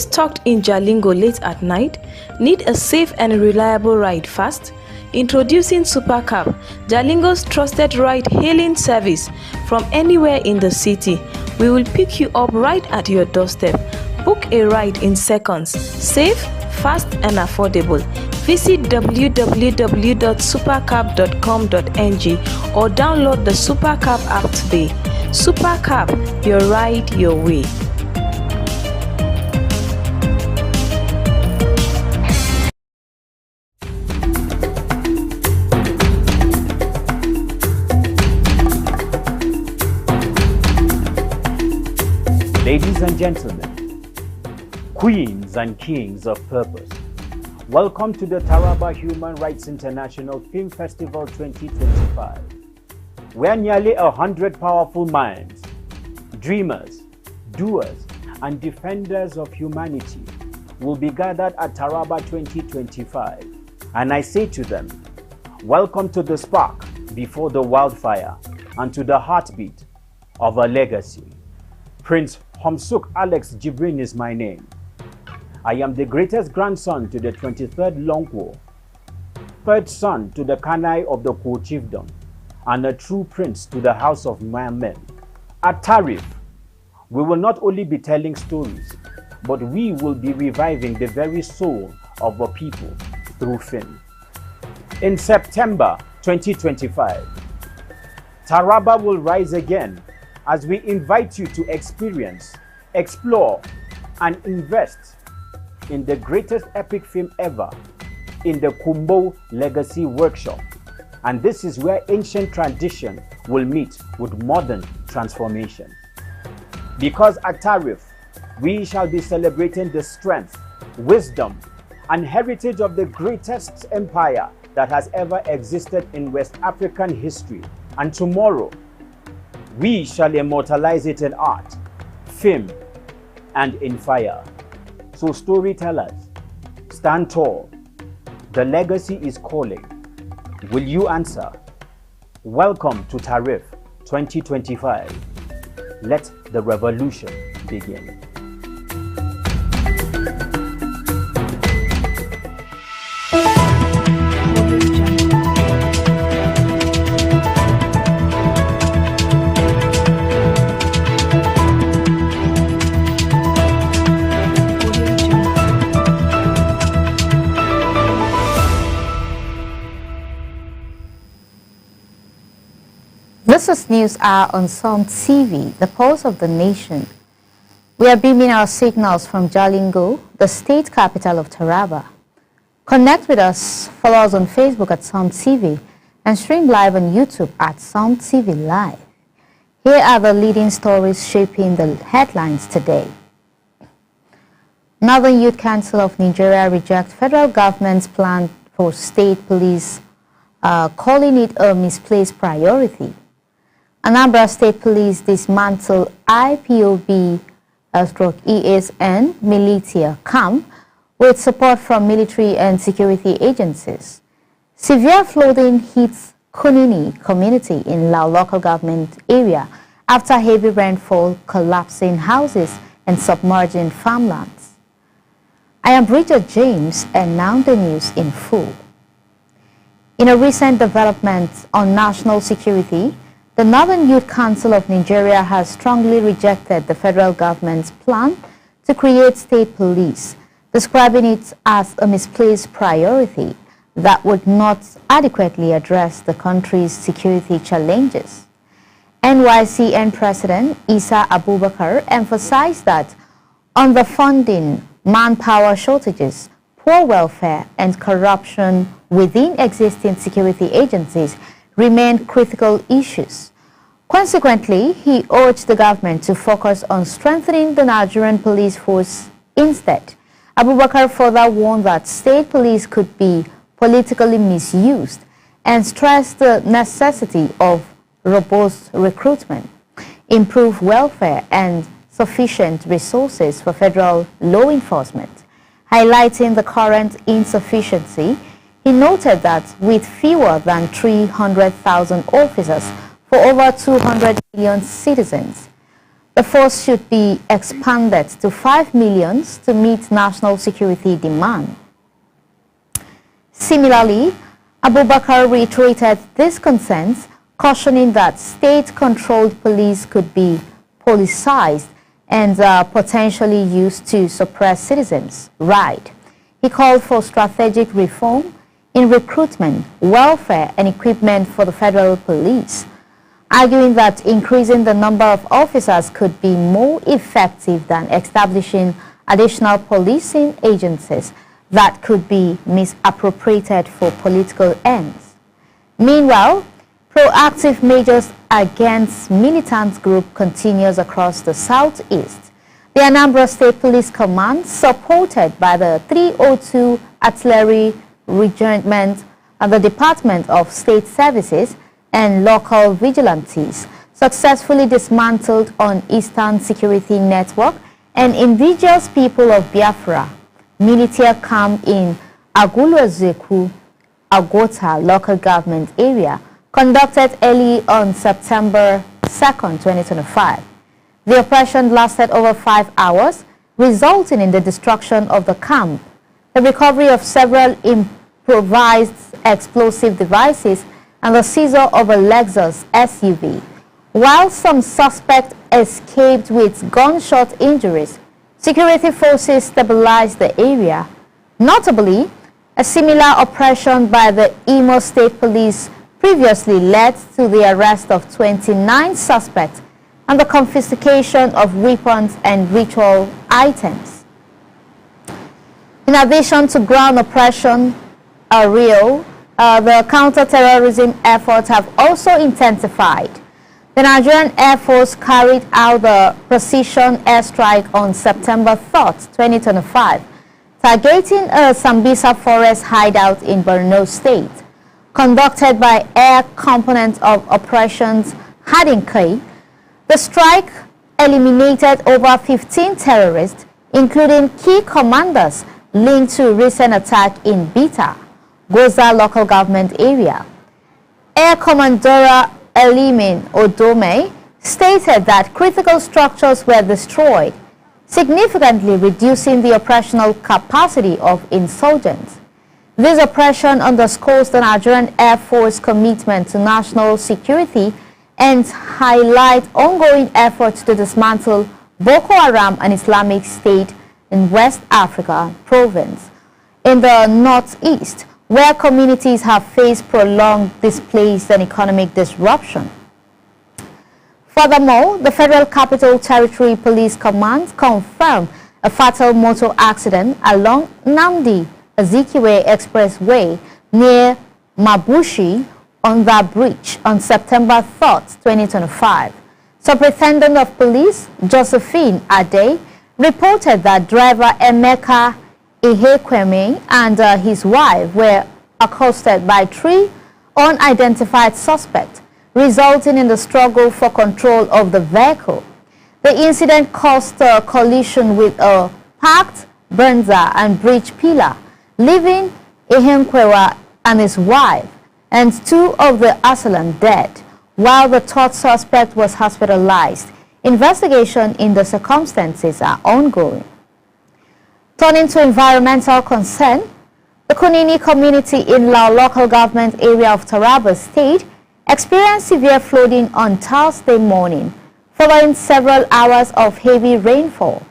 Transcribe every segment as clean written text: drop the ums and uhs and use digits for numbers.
stuck in Jalingo late at night? Need a safe and reliable ride fast? Introducing Supercab, Jalingo's trusted ride-hailing service from anywhere in the city. We will pick you up right at your doorstep. Book a ride in seconds. Safe, fast and affordable. Visit www.supercab.com.ng or download the Supercab app today. Supercab, your ride, your way. Ladies and gentlemen, queens and kings of purpose, welcome to the Taraba Human Rights International Film Festival 2025, where nearly 100 powerful minds, dreamers, doers, and defenders of humanity will be gathered at Taraba 2025. And I say to them, welcome to the spark before the wildfire and to the heartbeat of a legacy. Prince Homsuk Alex Jibrin is my name. I am the greatest grandson to the 23rd Longwo, third son to the Kanai of the Ko chiefdom, and a true prince to the house of Mamen. At Tarif, we will not only be telling stories, but we will be reviving the very soul of the people through film. In September 2025, Taraba will rise again as we invite you to experience, explore, and invest in the greatest epic film ever in the Kumbo Legacy Workshop. And this is where ancient tradition will meet with modern transformation. Because at Tarif, we shall be celebrating the strength, wisdom, and heritage of the greatest empire that has ever existed in West African history. And tomorrow, we shall immortalize it in art, film, and in fire. So storytellers, stand tall. The legacy is calling. Will you answer? Welcome to Tarif 2025. Let the revolution begin. This is News Hour on Psalm TV, the pulse of the nation. We are beaming our signals from Jalingo, the state capital of Taraba. Connect with us, follow us on Facebook at Psalm TV, and stream live on YouTube at Psalm TV Live. Here are the leading stories shaping the headlines today. Northern Youth Council of Nigeria rejects federal government's plan for state police, calling it a misplaced priority. Anambra State Police dismantled IPOB/ESN militia camp with support from military and security agencies. Severe flooding hits Kunini community in Lao local government area after heavy rainfall collapsing houses and submerging farmlands. I am Bridget James, and now the news in full. In a recent development on national security, the Northern Youth Council of Nigeria has strongly rejected the federal government's plan to create state police, describing it as a misplaced priority that would not adequately address the country's security challenges. NYCN President Isa Abubakar emphasized that underfunding, manpower shortages, poor welfare, and corruption within existing security agencies remain critical issues. Consequently, he urged the government to focus on strengthening the Nigerian police force instead. Abubakar further warned that state police could be politically misused and stressed the necessity of robust recruitment, improved welfare, and sufficient resources for federal law enforcement. Highlighting the current insufficiency, he noted that with fewer than 300,000 officers for over 200 million citizens, The force should be expanded to 5 million to meet national security demand. Similarly, Abubakar reiterated these concerns, cautioning that state-controlled police could be politicized and potentially used to suppress citizens' right. He called for strategic reform in recruitment, welfare, and equipment for the federal police, arguing that increasing the number of officers could be more effective than establishing additional policing agencies that could be misappropriated for political ends. Meanwhile, proactive measures against militant group continues across the southeast. The Anambra State Police Command, supported by the 302 Artillery Regiment and the Department of State Services and local vigilantes, successfully dismantled an Eastern Security Network and indigenous people of Biafra military camp in Aguluezeku, Agota local government area, conducted early on September 2nd, 2025. The operation lasted over 5 hours, resulting in the destruction of the camp, the recovery of several improvised explosive devices, and the seizure of a Lexus SUV. While some suspects escaped with gunshot injuries, security forces stabilized the area. Notably, a similar operation by the Imo State Police previously led to the arrest of 29 suspects and the confiscation of weapons and ritual items. In addition to ground operation the counter-terrorism efforts have also intensified. The Nigerian Air Force carried out the precision airstrike on September 3rd, 2025, targeting a Sambisa forest hideout in Borno State, conducted by Air Component of Operations Hadinkai. The strike eliminated over 15 terrorists, including key commanders linked to recent attack in Bita, Goza local government area. Air Commodore Elimin Odome stated that critical structures were destroyed, significantly reducing the operational capacity of insurgents. This operation underscores the Nigerian Air Force commitment to national security and highlight ongoing efforts to dismantle Boko Haram and Islamic State in West Africa province. In the northeast, where communities have faced prolonged displaced and economic disruption. Furthermore, the Federal Capital Territory Police Command confirmed a fatal motor accident along Nnamdi Azikiwe Expressway near Mabushi on that bridge on September 3rd, 2025. Superintendent of Police Josephine Ade reported that driver Emeka Ihekweme and his wife were accosted by 3 unidentified suspects, resulting in the struggle for control of the vehicle. The incident caused a collision with a parked Brenza and bridge pillar, leaving Ihekweme and his wife and 2 of the assailants dead, while the 3rd suspect was hospitalized. Investigation in the circumstances are ongoing. Turning to environmental concern, the Kunini community in Lao local government area of Taraba State experienced severe flooding on Thursday morning, following several hours of heavy rainfall.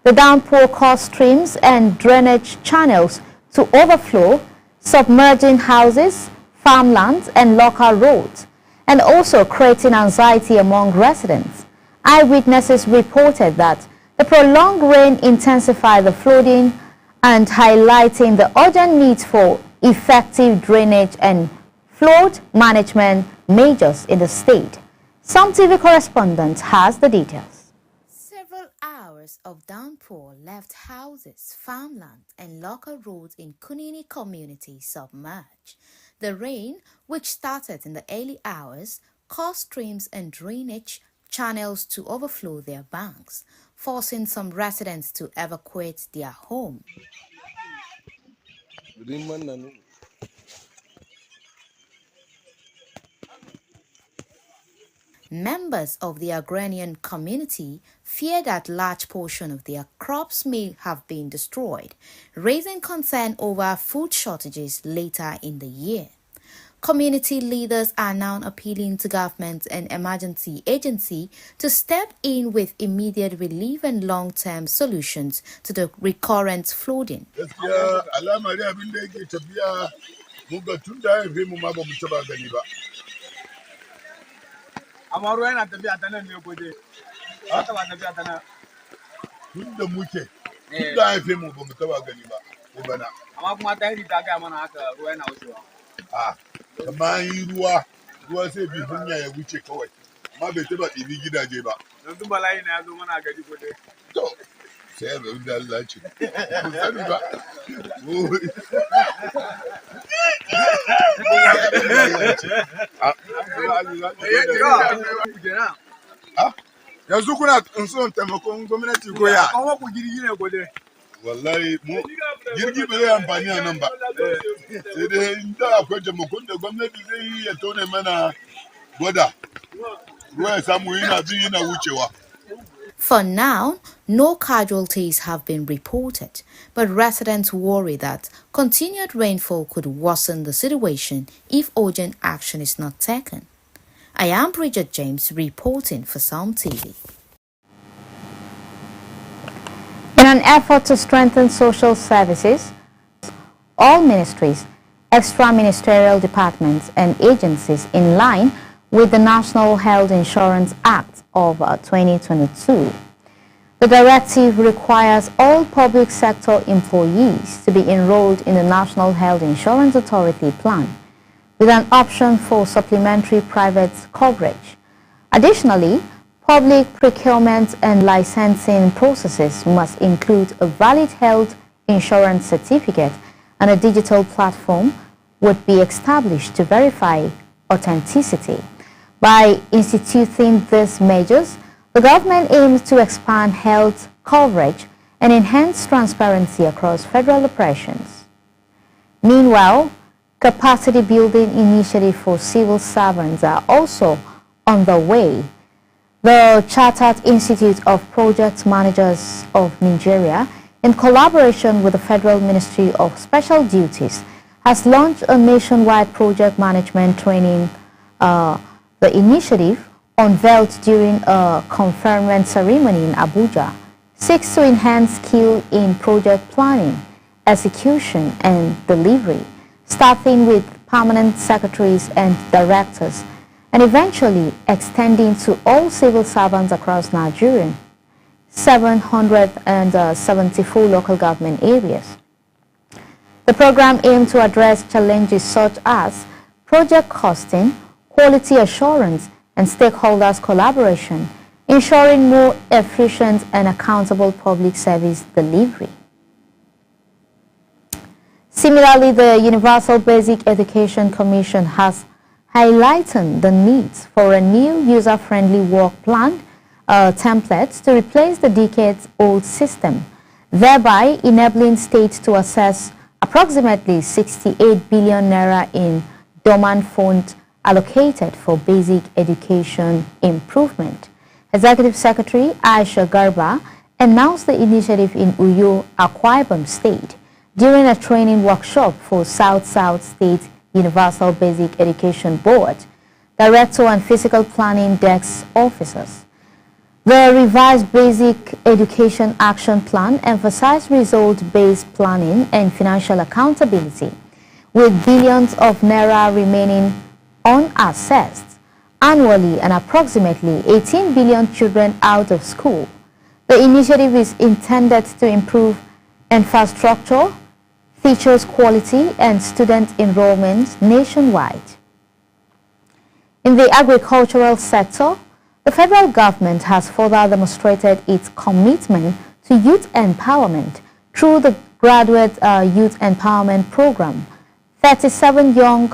The downpour caused streams and drainage channels to overflow, submerging houses, farmlands, and local roads, and also creating anxiety among residents. Eyewitnesses reported that the prolonged rain intensified the flooding and highlighting the urgent need for effective drainage and flood management measures in the state. Some TV correspondent has the details. Several hours of downpour left houses, farmland, and local roads in Kunini community submerged. The rain, which started in the early hours, caused streams and drainage channels to overflow their banks, forcing some residents to evacuate their home. members of the agrarian community fear that large portion of their crops may have been destroyed, raising concern over food shortages later in the year. Community leaders are now appealing to government and emergency agency to step in with immediate relief and long-term solutions to the recurrent flooding. Wallahi mu jirgi ba zai amfani a nan ba sai dai inda akwai taimakon da gwamnati zai yi ya tone mana gwada ruwa ya samu yana wucewa. For now, no casualties have been reported, but residents worry that continued rainfall could worsen the situation if urgent action is not taken. I am Bridget James reporting for Psalm TV. In an effort to strengthen social services, all ministries, extra-ministerial departments and agencies in line with the National Health Insurance Act of 2022. The directive requires all public sector employees to be enrolled in the National Health Insurance Authority plan with an option for supplementary private coverage. Additionally, public procurement and licensing processes must include a valid health insurance certificate, and a digital platform would be established to verify authenticity. By instituting these measures, the government aims to expand health coverage and enhance transparency across federal operations. Meanwhile, capacity building initiatives for civil servants are also on the way. The Chartered Institute of Project Managers of Nigeria, in collaboration with the Federal Ministry of Special Duties, has launched a nationwide project management training. The initiative, unveiled during a conferment ceremony in Abuja, seeks to enhance skill in project planning, execution, and delivery, starting with permanent secretaries and directors, and eventually extending to all civil servants across Nigeria, 774 local government areas. The program aimed to address challenges such as project costing, quality assurance, and stakeholders' collaboration, ensuring more efficient and accountable public service delivery. Similarly, the Universal Basic Education Commission has highlighted the need for a new user-friendly work plan template to replace the decades-old system, thereby enabling states to access approximately 68 billion naira in dormant funds allocated for basic education improvement. Executive Secretary Aisha Garba announced the initiative in Uyo, Akwa Ibom State during a training workshop for South-South State Universal Basic Education Board, Director and Physical Planning Desk officers. The revised Basic Education Action Plan emphasized result-based planning and financial accountability, with billions of naira remaining unassessed annually and approximately 18 billion children out of school. The initiative is intended to improve infrastructure, teachers' quality, and student enrollment nationwide. In the agricultural sector, the federal government has further demonstrated its commitment to youth empowerment through the Graduate Youth Empowerment Program. 37 young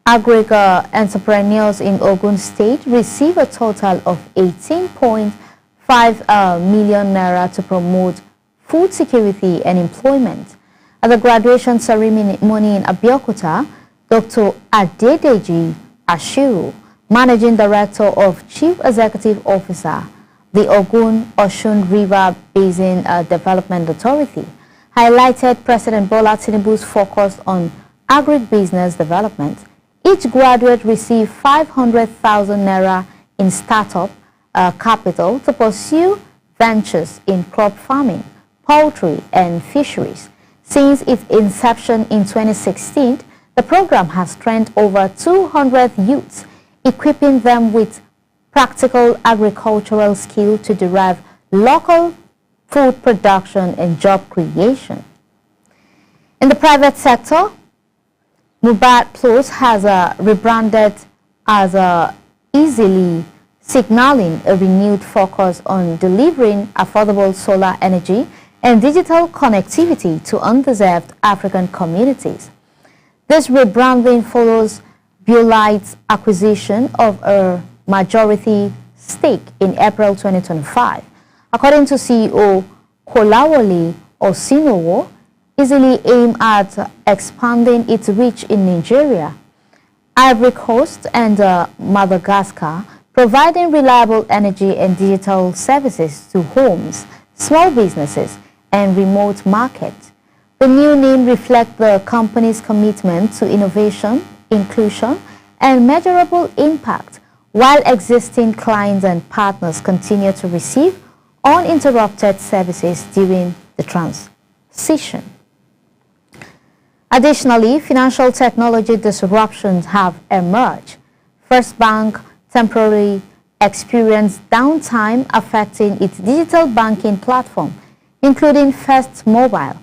agri-entrepreneurs in Ogun State receive a total of 18.5 million naira to promote food security and employment. At the graduation ceremony in Abeokuta, Dr. Adedeji Ashiru, Managing Director of Chief Executive Officer, the Ogun-Osun River Basin Development Authority, highlighted President Bola Tinubu's focus on agribusiness development. Each graduate received 500,000 naira in startup capital to pursue ventures in crop farming, poultry, and fisheries. Since its inception in 2016, the program has trained over 200 youths, equipping them with practical agricultural skills to derive local food production and job creation. In the private sector, Mubad Plus has rebranded as Easily, signaling a renewed focus on delivering affordable solar energy and digital connectivity to undeserved African communities. This rebranding follows Buolite's acquisition of a majority stake in April 2025. According to CEO Kolawole Osinowo, Easily aimed at expanding its reach in Nigeria, Ivory Coast, and Madagascar, providing reliable energy and digital services to homes, small businesses, and remote markets. The new name reflects the company's commitment to innovation, inclusion, and measurable impact, while existing clients and partners continue to receive uninterrupted services during the transition. Additionally, financial technology disruptions have emerged. First Bank temporarily experienced downtime affecting its digital banking platform, including First Mobile,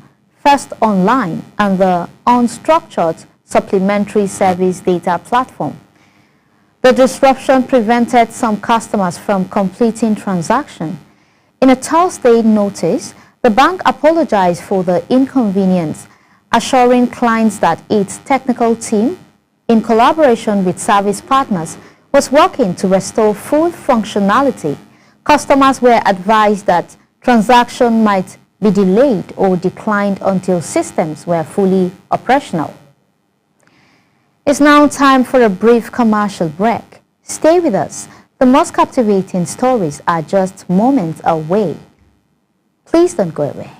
First Online, and the unstructured supplementary service data platform. The disruption prevented some customers from completing transactions. In a Thursday notice, the bank apologized for the inconvenience, assuring clients that its technical team, in collaboration with service partners, was working to restore full functionality. Customers were advised that transactions might be delayed or declined until systems were fully operational. It's now time for a brief commercial break. Stay with us. The most captivating stories are just moments away. Please don't go away.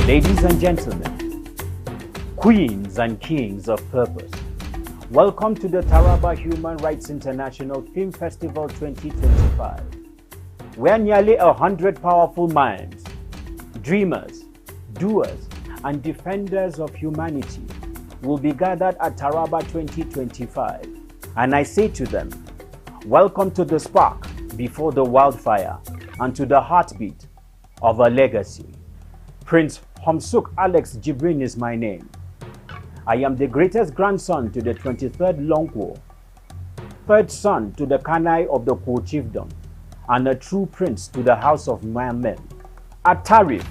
Ladies and gentlemen, queens and kings of purpose, welcome to the Taraba Human Rights International Film Festival 2025, where nearly 100 powerful minds, dreamers, doers, and defenders of humanity will be gathered at Taraba 2025. And I say to them, welcome to the spark before the wildfire and to the heartbeat of a legacy. Prince Homsuk Alex Jibrin is my name. I am the greatest grandson to the 23rd Longwo, third son to the Kanai of the Ko chiefdom, and a true prince to the house of Mamen. At Tarif,